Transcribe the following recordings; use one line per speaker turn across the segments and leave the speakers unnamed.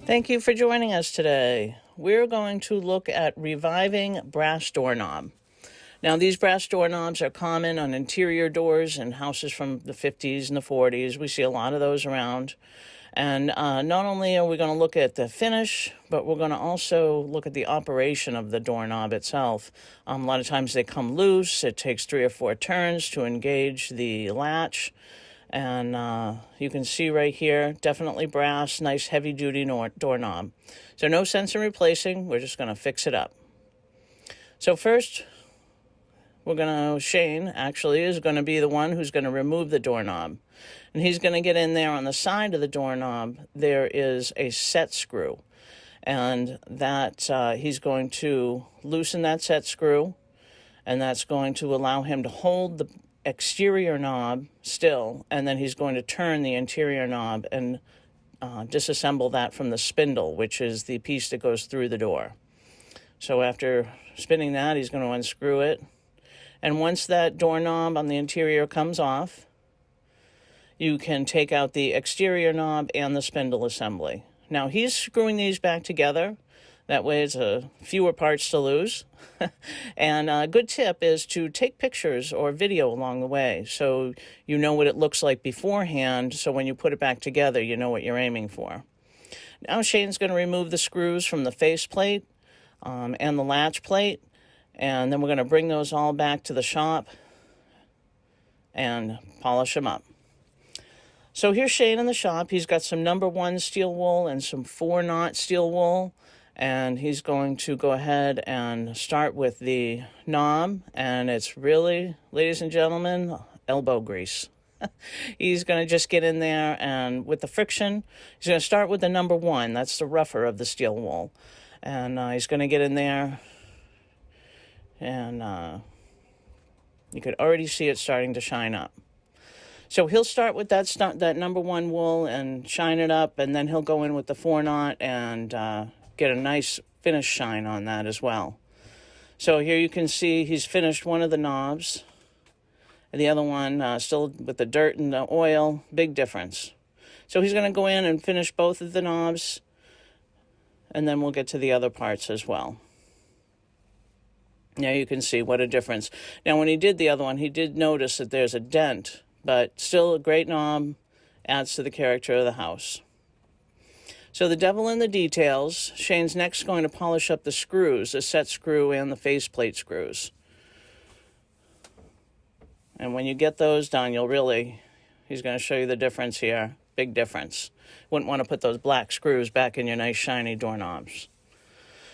Thank you for joining us today. We're going to look at reviving brass doorknob. Now, these brass doorknobs are common on interior doors in houses from the 50s and the 40s. We see a lot of those around. And not only are we going to look at the finish, but we're going to also look at the operation of the doorknob itself. A lot of times they come loose. It takes 3 or 4 turns to engage the latch. And you can see right here, definitely brass, nice heavy-duty doorknob. So no sense in replacing. We're just going to fix it up. So first, Shane actually is going to be the one who's going to remove the doorknob. And he's going to get in there on the side of the doorknob. There is a set screw. And that he's going to loosen that set screw. And that's going to allow him to hold the exterior knob still. And then he's going to turn the interior knob and disassemble that from the spindle, which is the piece that goes through the door. So after spinning that, he's going to unscrew it. And once that doorknob on the interior comes off, you can take out the exterior knob and the spindle assembly. Now, he's screwing these back together. That way it's fewer parts to lose. And a good tip is to take pictures or video along the way so you know what it looks like beforehand, so when you put it back together, you know what you're aiming for. Now Shane's going to remove the screws from the faceplate and the latch plate, and then we're going to bring those all back to the shop and polish them up. So here's Shane in the shop. He's got some number 1 steel wool and some 4-knot steel wool. And he's going to go ahead and start with the knob. And it's really, ladies and gentlemen, elbow grease. He's going to just get in there, and with the friction, he's going to start with the number 1. That's the rougher of the steel wool. And he's going to get in there, and you could already see it starting to shine up. So he'll start with that number 1 wool and shine it up, and then he'll go in with the 4-knot and get a nice finish shine on that as well. So here you can see he's finished one of the knobs, and the other one still with the dirt and the oil. Big difference. So he's going to go in and finish both of the knobs, and then we'll get to the other parts as well. Now you can see what a difference. Now when he did the other one, he did notice that there's a dent, but still a great knob, adds to the character of the house. So the devil in the details. Shane's next going to polish up the screws, the set screw and the faceplate screws. And when you get those done, he's going to show you the difference here. Big difference. Wouldn't want to put those black screws back in your nice shiny doorknobs.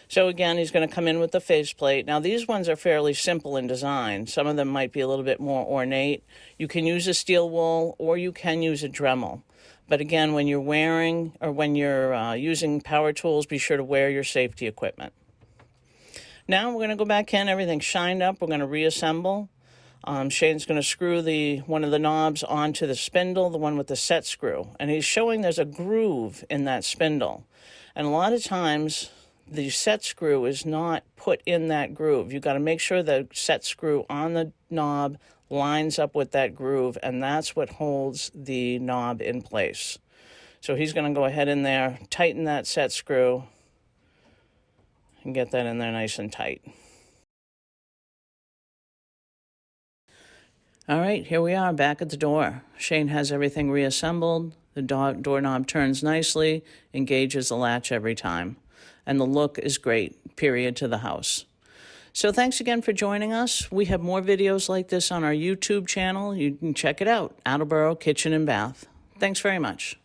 So again, he's going to come in with the faceplate. Now these ones are fairly simple in design. Some of them might be a little bit more ornate. You can use a steel wool or you can use a Dremel. But again, when you're using power tools, be sure to wear your safety equipment. Now we're going to go back in, everything's shined up. We're going to reassemble. Shane's going to screw one of the knobs onto the spindle, the one with the set screw. And he's showing there's a groove in that spindle. And a lot of times, the set screw is not put in that groove. You've got to make sure the set screw on the knob lines up with that groove, and that's what holds the knob in place. So he's going to go ahead in there, tighten that set screw, and get that in there nice and tight. All right, here we are back at the door. Shane has everything reassembled. The doorknob turns nicely, engages the latch every time. And the look is great, period, to the house. So thanks again for joining us. We have more videos like this on our YouTube channel. You can check it out, Attleboro Kitchen and Bath. Thanks very much.